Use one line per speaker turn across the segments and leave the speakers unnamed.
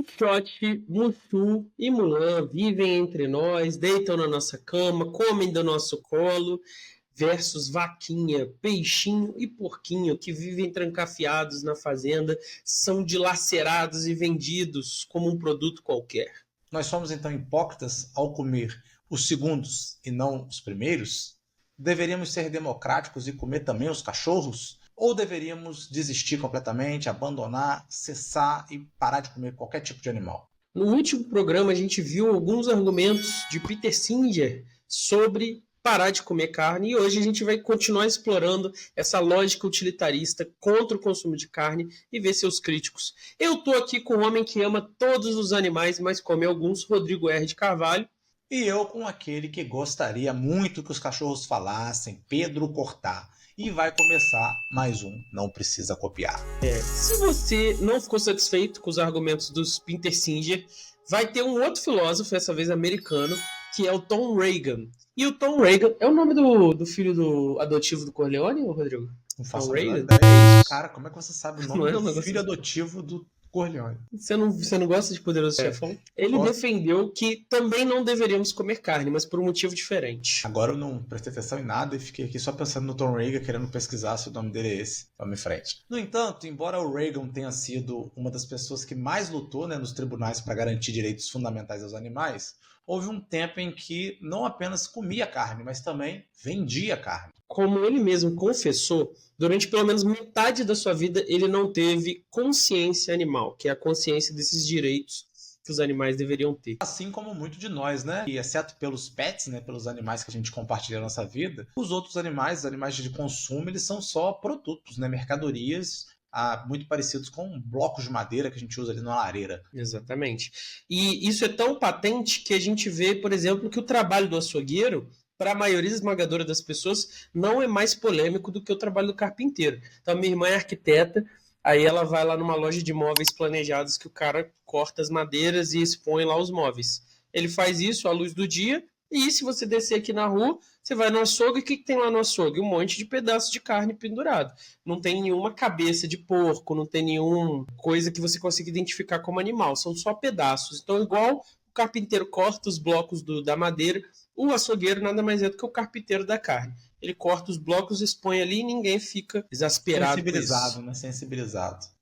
Quixote, Mushu e Mulan vivem entre nós, deitam na nossa cama, comem do nosso colo, versus Vaquinha, Peixinho e Porquinho, que vivem trancafiados na fazenda, são dilacerados e vendidos como um produto qualquer.
Nós somos então hipócritas ao comer os segundos e não os primeiros? Deveríamos ser democráticos e comer também os cachorros? Ou deveríamos desistir completamente, abandonar, cessar e parar de comer qualquer tipo de animal?
No último programa, a gente viu alguns argumentos de Peter Singer sobre parar de comer carne, e hoje a gente vai continuar explorando essa lógica utilitarista contra o consumo de carne e ver seus críticos. Eu estou aqui com um homem que ama todos os animais, mas come alguns, Rodrigo R. de Carvalho.
E eu com aquele que gostaria muito que os cachorros falassem, Pedro Cortá. E vai começar mais um Não Precisa Copiar.
Se você não ficou satisfeito com os argumentos dos Peter Singer, vai ter um outro filósofo, dessa vez americano, que é o Tom Reagan. E o Tom Reagan é o nome do filho do adotivo do Corleone, Rodrigo?
Não faço
Tom
a menor
Reagan?
ideia. Cara, como é que você sabe o
Não
nome
é um
do
negócio
filho
assim.
adotivo do Corleone?
Você não gosta de Poderoso Chefão? Ele
Gosto.
defendeu que também não deveríamos comer carne, mas por um motivo diferente.
Agora eu não prestei atenção em nada e fiquei aqui só pensando no Tom Reagan, querendo pesquisar se o nome dele é esse. Vamos em frente. No entanto, embora o Reagan tenha sido uma das pessoas que mais lutou, nos tribunais para garantir direitos fundamentais aos animais, houve um tempo em que não apenas comia carne, mas também vendia carne.
Como ele mesmo confessou, durante pelo menos metade da sua vida ele não teve consciência animal, que é a consciência desses direitos que os animais deveriam ter.
Assim como muito de nós, né? E exceto pelos pets, pelos animais que a gente compartilha na nossa vida, os outros animais, os animais de consumo, eles são só produtos, mercadorias, muito parecidos com blocos de madeira que a gente usa ali na lareira.
Exatamente. E isso é tão patente que a gente vê, por exemplo, que o trabalho do açougueiro, para a maioria esmagadora das pessoas, não é mais polêmico do que o trabalho do carpinteiro. Então, a minha irmã é arquiteta, aí ela vai lá numa loja de móveis planejados que o cara corta as madeiras e expõe lá os móveis. Ele faz isso à luz do dia, e se você descer aqui na rua, você vai no açougue, e o que tem lá no açougue? Um monte de pedaços de carne pendurado. Não tem nenhuma cabeça de porco, não tem nenhuma coisa que você consiga identificar como animal, são só pedaços. Então, igual o carpinteiro corta os blocos da madeira, o açougueiro nada mais é do que o carpinteiro da carne. Ele corta os blocos, expõe ali e ninguém fica exasperado.
Sensibilizado.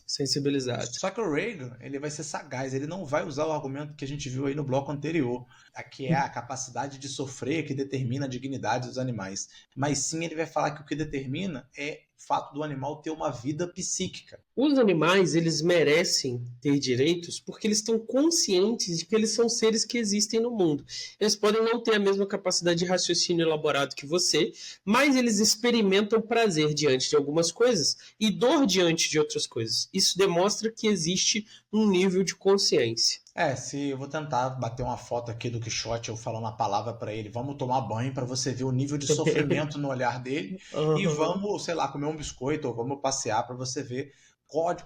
Sensibilizado.
Só que o Reagan, ele vai ser sagaz, ele não vai usar o argumento que a gente viu aí no bloco anterior, que é a capacidade de sofrer que determina a dignidade dos animais. Mas sim, ele vai falar que o que determina é o fato do animal ter uma vida psíquica.
Os animais, eles merecem ter direitos porque eles estão conscientes de que eles são seres que existem no mundo. Eles podem não ter a mesma capacidade de raciocínio elaborado que você, mas eles experimentam prazer diante de algumas coisas e dor diante de outras coisas. Isso demonstra que existe um nível de consciência.
Se eu vou tentar bater uma foto aqui do Quixote, eu falando a palavra para ele, vamos tomar banho para você ver o nível de sofrimento no olhar dele, e vamos, sei lá, comer um biscoito ou vamos passear para você ver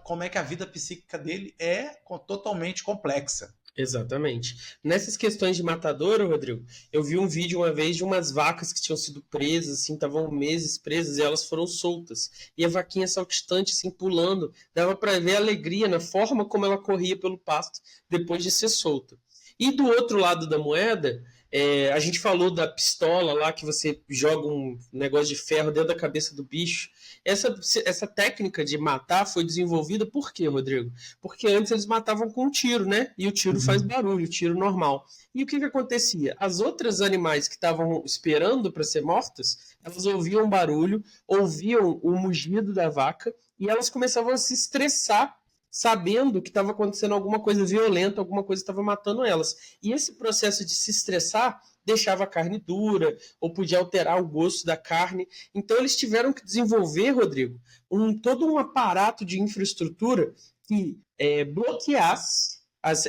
como é que a vida psíquica dele é totalmente complexa.
Exatamente. Nessas questões de matadouro, Rodrigo, eu vi um vídeo uma vez de umas vacas que tinham sido presas, assim, estavam meses presas e elas foram soltas. E a vaquinha saltitante, assim, pulando, dava para ver a alegria na forma como ela corria pelo pasto depois de ser solta. E do outro lado da moeda, a gente falou da pistola lá, que você joga um negócio de ferro dentro da cabeça do bicho. Essa técnica de matar foi desenvolvida por quê, Rodrigo? Porque antes eles matavam com um tiro, né? E o tiro faz barulho, o tiro normal. E o que acontecia? As outras animais que estavam esperando para ser mortas, elas ouviam barulho, ouviam o mugido da vaca e elas começavam a se estressar sabendo que estava acontecendo alguma coisa violenta, alguma coisa estava matando elas. E esse processo de se estressar deixava a carne dura, ou podia alterar o gosto da carne. Então eles tiveram que desenvolver, Rodrigo, todo um aparato de infraestrutura que bloqueasse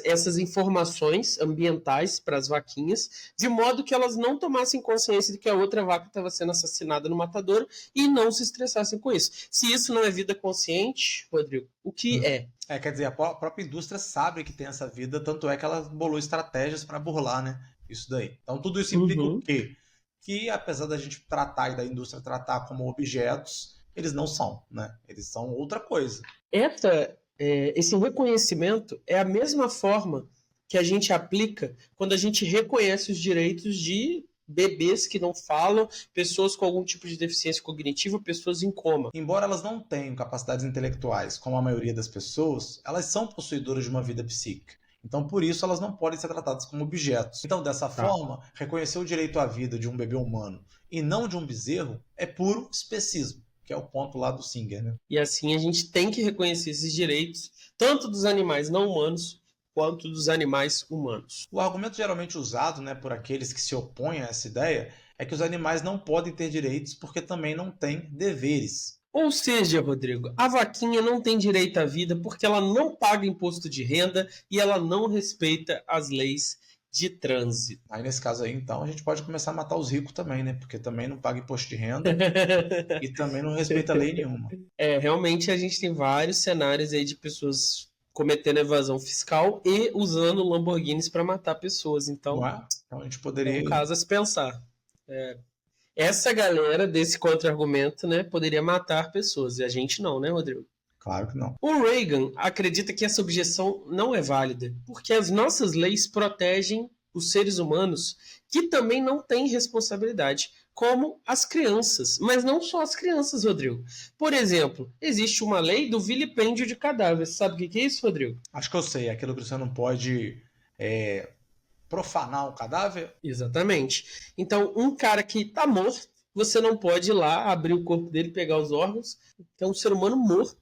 essas informações ambientais para as vaquinhas, de modo que elas não tomassem consciência de que a outra vaca estava sendo assassinada no matadouro e não se estressassem com isso. Se isso não é vida consciente, Rodrigo, o que é?
Quer dizer, a própria indústria sabe que tem essa vida, tanto é que ela bolou estratégias para burlar, isso daí. Então tudo isso implica o quê? Que apesar da gente tratar e da indústria tratar como objetos, eles não são, Eles são outra coisa.
Essa Esse reconhecimento é a mesma forma que a gente aplica quando a gente reconhece os direitos de bebês que não falam, pessoas com algum tipo de deficiência cognitiva, pessoas em coma.
Embora elas não tenham capacidades intelectuais, como a maioria das pessoas, elas são possuidoras de uma vida psíquica. Então, por isso, elas não podem ser tratadas como objetos. Então, dessa forma, reconhecer o direito à vida de um bebê humano e não de um bezerro é puro especismo, que é o ponto lá do Singer, né?
E assim a gente tem que reconhecer esses direitos, tanto dos animais não humanos, quanto dos animais humanos.
O argumento geralmente usado, né, por aqueles que se opõem a essa ideia é que os animais não podem ter direitos porque também não têm deveres.
Ou seja, Rodrigo, a vaquinha não tem direito à vida porque ela não paga imposto de renda e ela não respeita as leis de trânsito.
Aí, nesse caso aí, então, a gente pode começar a matar os ricos também, né? Porque também não paga imposto de renda e também não respeita lei nenhuma.
Realmente a gente tem vários cenários aí de pessoas cometendo evasão fiscal e usando Lamborghinis para matar pessoas. Então,
Não é? Então a gente poderia...
um caso a se pensar. Essa galera desse contra-argumento, né, poderia matar pessoas, e a gente não, né, Rodrigo?
Claro que não.
O Reagan acredita que essa objeção não é válida, porque as nossas leis protegem os seres humanos que também não têm responsabilidade, como as crianças. Mas não só as crianças, Rodrigo. Por exemplo, existe uma lei do vilipêndio de cadáveres. Sabe o que é isso, Rodrigo?
Acho que eu sei. Aquilo que você não pode profanar um cadáver.
Exatamente. Então, um cara que está morto, você não pode ir lá abrir o corpo dele, pegar os órgãos. É um ser humano morto.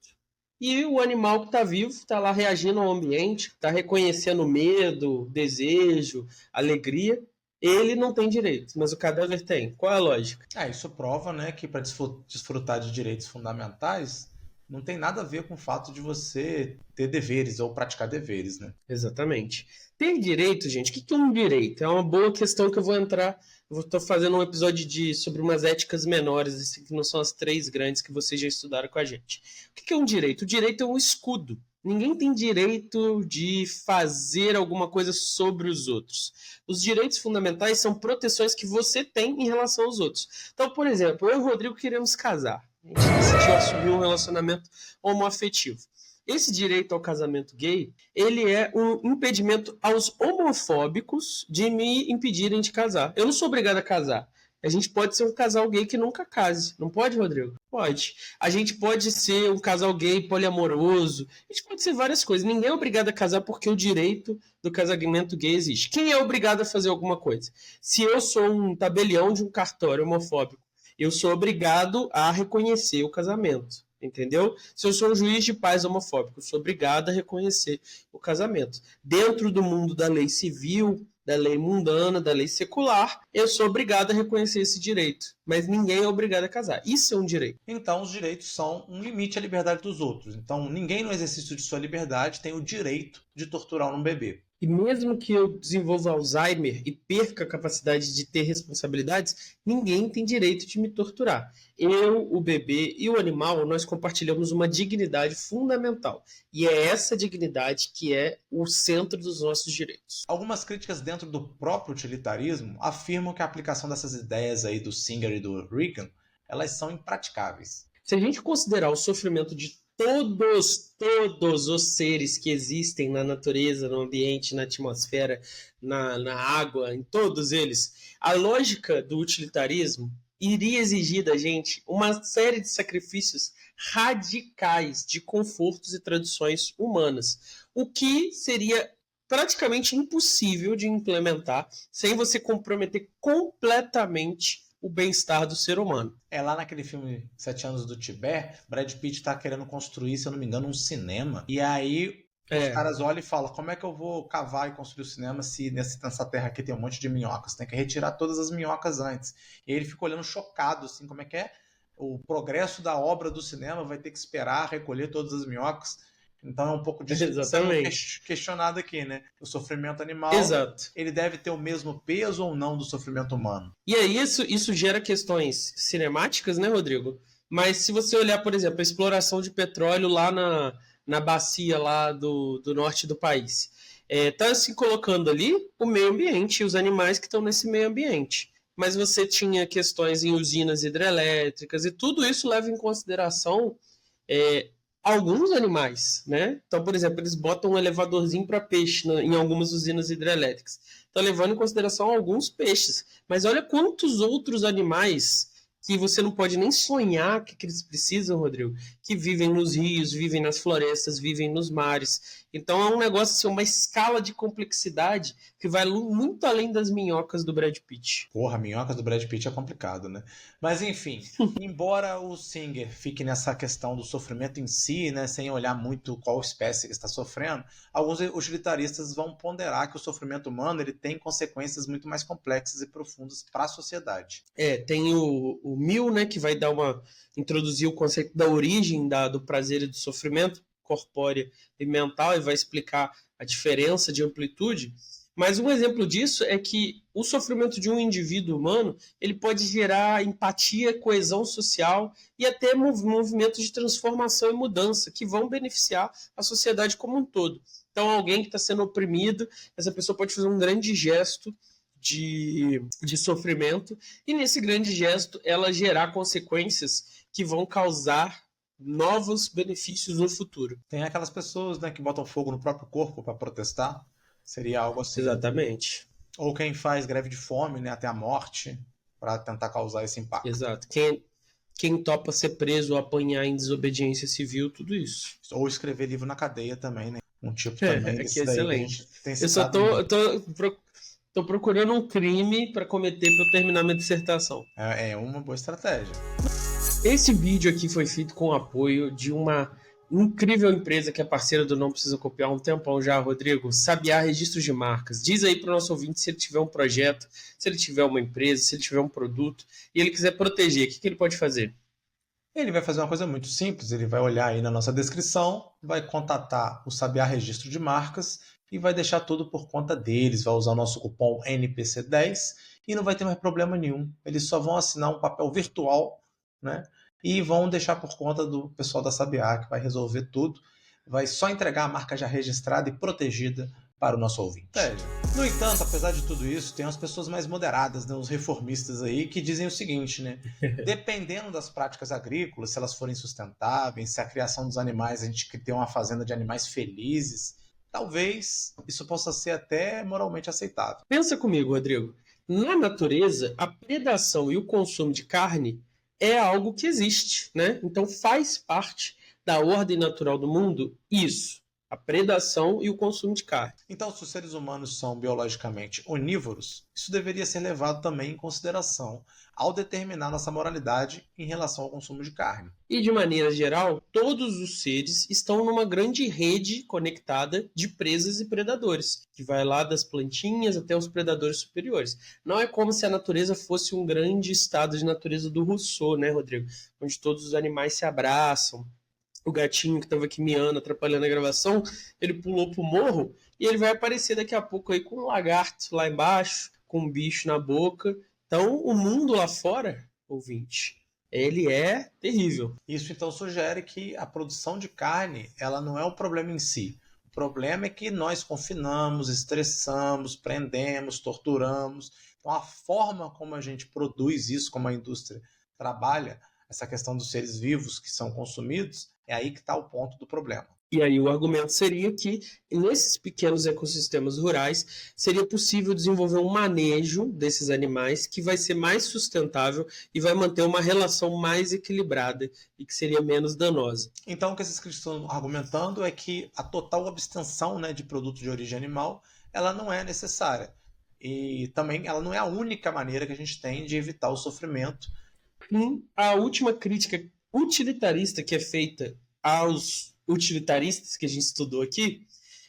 E o animal que está vivo está lá reagindo ao ambiente, está reconhecendo medo, desejo, alegria. Ele não tem direitos, mas o cadáver tem. Qual é a lógica?
Isso prova, né, que para desfrutar de direitos fundamentais não tem nada a ver com o fato de você ter deveres ou praticar deveres, né?
Exatamente. Ter direito, gente, o que é um direito? É uma boa questão que eu vou entrar. Eu estou fazendo um episódio sobre umas éticas menores, que não são as 3 grandes que vocês já estudaram com a gente. O que é um direito? O direito é um escudo. Ninguém tem direito de fazer alguma coisa sobre os outros. Os direitos fundamentais são proteções que você tem em relação aos outros. Então, por exemplo, eu e o Rodrigo queremos casar. A gente decidiu assumir um relacionamento homoafetivo. Esse direito ao casamento gay, ele é um impedimento aos homofóbicos de me impedirem de casar. Eu não sou obrigado a casar. A gente pode ser um casal gay que nunca case. Não pode, Rodrigo? Pode. A gente pode ser um casal gay poliamoroso. A gente pode ser várias coisas. Ninguém é obrigado a casar porque o direito do casamento gay existe. Quem é obrigado a fazer alguma coisa? Se eu sou um tabelião de um cartório homofóbico, eu sou obrigado a reconhecer o casamento. Entendeu? Se eu sou um juiz de paz homofóbico, eu sou obrigado a reconhecer o casamento. Dentro do mundo da lei civil, da lei mundana, da lei secular, eu sou obrigado a reconhecer esse direito. Mas ninguém é obrigado a casar. Isso é um direito.
Então, os direitos são um limite à liberdade dos outros. Então, ninguém no exercício de sua liberdade tem o direito de torturar um bebê.
E mesmo que eu desenvolva Alzheimer e perca a capacidade de ter responsabilidades, ninguém tem direito de me torturar. Eu, o bebê e o animal, nós compartilhamos uma dignidade fundamental. E é essa dignidade que é o centro dos nossos direitos.
Algumas críticas dentro do próprio utilitarismo afirmam que a aplicação dessas ideias aí do Singer e do Reagan, elas são impraticáveis.
Se a gente considerar o sofrimento de todos os seres que existem na natureza, no ambiente, na atmosfera, na água, em todos eles, a lógica do utilitarismo iria exigir da gente uma série de sacrifícios radicais de confortos e tradições humanas, o que seria praticamente impossível de implementar sem você comprometer completamente o bem-estar do ser humano.
Lá naquele filme 7 Anos do Tibete, Brad Pitt está querendo construir, se eu não me engano, um cinema. E aí os caras olham e falam, como é que eu vou cavar e construir o cinema se nessa terra aqui tem um monte de minhocas? Tem que retirar todas as minhocas antes. E aí ele fica olhando chocado, assim, como é que é? O progresso da obra do cinema vai ter que esperar recolher todas as minhocas. Então é um pouco disso que está sendo questionado aqui, né? O sofrimento animal, ele deve ter o mesmo peso ou não do sofrimento humano?
E aí isso gera questões cinemáticas, né, Rodrigo? Mas se você olhar, por exemplo, a exploração de petróleo lá na bacia lá do norte do país, está se colocando ali o meio ambiente e os animais que estão nesse meio ambiente. Mas você tinha questões em usinas hidrelétricas e tudo isso leva em consideração alguns animais, né? Então, por exemplo, eles botam um elevadorzinho para peixe em algumas usinas hidrelétricas. Estão levando em consideração alguns peixes. Mas olha quantos outros animais que você não pode nem sonhar que eles precisam, Rodrigo, que vivem nos rios, vivem nas florestas, vivem nos mares. Então é um negócio, assim, uma escala de complexidade que vai muito além das minhocas do Brad Pitt.
Porra, minhocas do Brad Pitt é complicado, né? Mas enfim, embora o Singer fique nessa questão do sofrimento em si, né, sem olhar muito qual espécie que está sofrendo, alguns utilitaristas vão ponderar que o sofrimento humano ele tem consequências muito mais complexas e profundas para a sociedade.
Tem o Mill, né, que vai introduzir o conceito da origem do prazer e do sofrimento corpórea e mental e vai explicar a diferença de amplitude. Mas um exemplo disso é que o sofrimento de um indivíduo humano ele pode gerar empatia, coesão social e até movimentos de transformação e mudança que vão beneficiar a sociedade como um todo. Então, alguém que está sendo oprimido, essa pessoa pode fazer um grande gesto de sofrimento e nesse grande gesto ela gerar consequências que vão causar novos benefícios no futuro.
Tem aquelas pessoas, né, que botam fogo no próprio corpo para protestar. Seria algo assim.
Exatamente.
Ou quem faz greve de fome, né, até a morte, para tentar causar esse impacto.
Exato. Quem topa ser preso ou apanhar em desobediência civil, tudo isso.
Ou escrever livro na cadeia também, né? Um tipo também desse
que é
daí.
excelente.
Tem
Eu só tô procurando um crime para cometer para eu terminar minha dissertação.
É uma boa estratégia.
Esse vídeo aqui foi feito com o apoio de uma incrível empresa que é parceira do Não Precisa Copiar há um tempão já, Rodrigo. Sabiá Registros de Marcas. Diz aí para o nosso ouvinte se ele tiver um projeto, se ele tiver uma empresa, se ele tiver um produto e ele quiser proteger, o que ele pode fazer?
Ele vai fazer uma coisa muito simples, ele vai olhar aí na nossa descrição, vai contatar o Sabiá Registro de Marcas e vai deixar tudo por conta deles, vai usar o nosso cupom NPC10 e não vai ter mais problema nenhum. Eles só vão assinar um papel virtual, né? E vão deixar por conta do pessoal da Sabiá, que vai resolver tudo. Vai só entregar a marca já registrada e protegida para o nosso ouvinte. No entanto, apesar de tudo isso, tem umas pessoas mais moderadas, né, os reformistas aí, que dizem o seguinte, né? Dependendo das práticas agrícolas, se elas forem sustentáveis, se a criação dos animais, a gente tem uma fazenda de animais felizes, talvez isso possa ser até moralmente aceitável.
Pensa comigo, Rodrigo. Na natureza, a predação e o consumo de carne é algo que existe, né? Então faz parte da ordem natural do mundo isso, a predação e o consumo de carne.
Então, se os seres humanos são biologicamente onívoros, isso deveria ser levado também em consideração ao determinar nossa moralidade em relação ao consumo de carne.
E de maneira geral, todos os seres estão numa grande rede conectada de presas e predadores, que vai lá das plantinhas até os predadores superiores. Não é como se a natureza fosse um grande estado de natureza do Rousseau, né, Rodrigo? Onde todos os animais se abraçam. O gatinho que estava aqui miando, atrapalhando a gravação, ele pulou pro morro e ele vai aparecer daqui a pouco aí com um lagarto lá embaixo, com um bicho na boca. Então, o mundo lá fora, ouvinte, ele é terrível.
Isso então sugere que a produção de carne, ela não é o problema em si. O problema é que nós confinamos, estressamos, prendemos, torturamos. Então a forma como a gente produz isso, como a indústria trabalha, essa questão dos seres vivos que são consumidos, é aí que está o ponto do problema.
E aí o argumento seria que nesses pequenos ecossistemas rurais seria possível desenvolver um manejo desses animais que vai ser mais sustentável e vai manter uma relação mais equilibrada e que seria menos danosa.
Então o que esses críticos estão argumentando é que a total abstenção, né, de produtos de origem animal, ela não é necessária. E também ela não é a única maneira que a gente tem de evitar o sofrimento.
A última crítica utilitarista que é feita aos utilitaristas que a gente estudou aqui,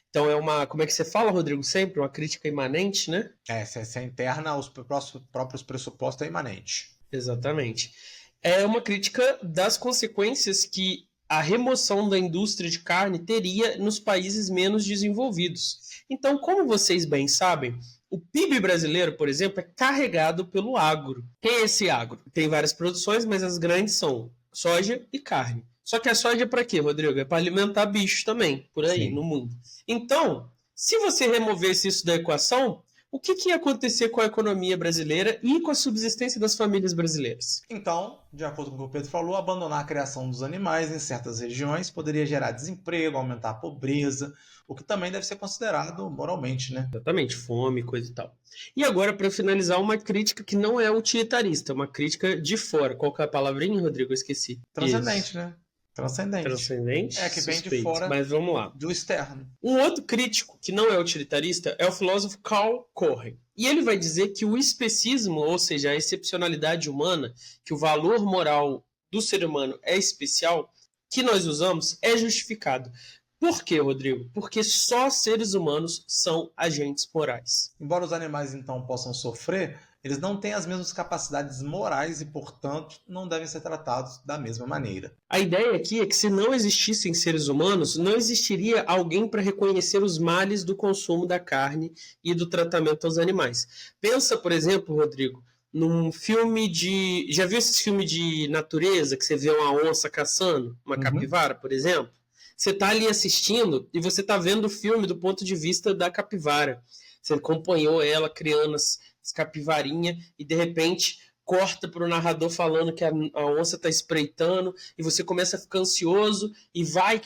então é uma, como é que você fala, Rodrigo, sempre? Uma crítica imanente, né?
Se é interna aos próprios pressupostos, é imanente.
Exatamente. É uma crítica das consequências que a remoção da indústria de carne teria nos países menos desenvolvidos. Então, como vocês bem sabem, o PIB brasileiro, por exemplo, é carregado pelo agro. Quem é esse agro? Tem várias produções, mas as grandes são soja e carne. Só que a soja é para quê, Rodrigo? É para alimentar bichos também, por aí, no mundo. Então, se você removesse isso da equação, o que ia acontecer com a economia brasileira e com a subsistência das famílias brasileiras?
Então, de acordo com o que o Pedro falou, abandonar a criação dos animais em certas regiões poderia gerar desemprego, aumentar a pobreza, o que também deve ser considerado moralmente, né?
Exatamente, fome, coisa e tal. E agora, para finalizar, uma crítica que não é utilitarista, uma crítica de fora. Qual que é a palavrinha, Rodrigo? Eu esqueci.
Transcendente,
Isso.
né? Transcendente.
Transcendente?
É, que vem de
Suspeito,
fora
mas vamos lá.
do externo.
Um outro crítico que não é utilitarista é o filósofo Karl Corren. E ele vai dizer que o especismo, ou seja, a excepcionalidade humana, que o valor moral do ser humano é especial, que nós usamos, é justificado. Por quê, Rodrigo? Porque só seres humanos são agentes morais.
Embora os animais então possam sofrer, eles não têm as mesmas capacidades morais e, portanto, não devem ser tratados da mesma maneira.
A ideia aqui é que se não existissem seres humanos, não existiria alguém para reconhecer os males do consumo da carne e do tratamento aos animais. Pensa, por exemplo, Rodrigo, num filme de... Já viu esses filmes de natureza, que você vê uma onça caçando, uma capivara, por exemplo? Você está ali assistindo e você está vendo o filme do ponto de vista da capivara. Você acompanhou ela criando as capivarinhas e de repente corta para o narrador falando que a onça está espreitando e você começa a ficar ansioso e vai.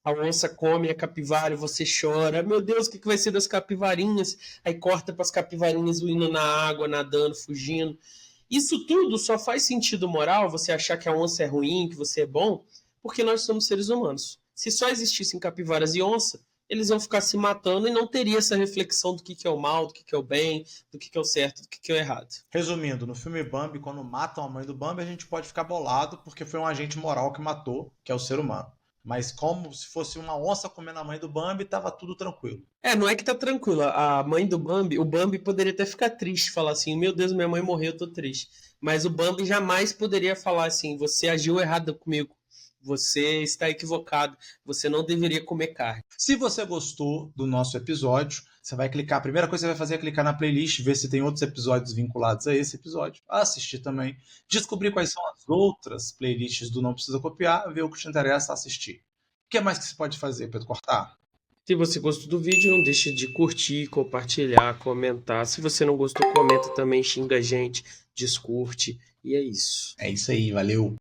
A onça come a capivara e você chora. Meu Deus, o que vai ser das capivarinhas? Aí corta para as capivarinhas indo na água, nadando, fugindo. Isso tudo só faz sentido moral, você achar que a onça é ruim, que você é bom, porque nós somos seres humanos. Se só existissem capivaras e onça, eles iam ficar se matando e não teria essa reflexão do que é o mal, do que é o bem, do que é o certo, do que é o errado.
Resumindo, no filme Bambi, quando matam a mãe do Bambi, a gente pode ficar bolado porque foi um agente moral que matou, que é o ser humano. Mas como se fosse uma onça comendo a mãe do Bambi, tava tudo tranquilo.
Não é que tá tranquilo. A mãe do Bambi, o Bambi poderia até ficar triste, falar assim, meu Deus, minha mãe morreu, eu tô triste. Mas o Bambi jamais poderia falar assim, você agiu errado comigo. Você está equivocado. Você não deveria comer carne.
Se você gostou do nosso episódio, você vai clicar. A primeira coisa que você vai fazer é clicar na playlist, ver se tem outros episódios vinculados a esse episódio. Assistir também. Descobrir quais são as outras playlists do Não Precisa Copiar. Ver o que te interessa assistir. O que mais que você pode fazer, Pedro Cortar?
Se você gostou do vídeo, não deixe de curtir, compartilhar, comentar. Se você não gostou, comenta também, xinga a gente, discute. E é isso.
É isso aí, valeu!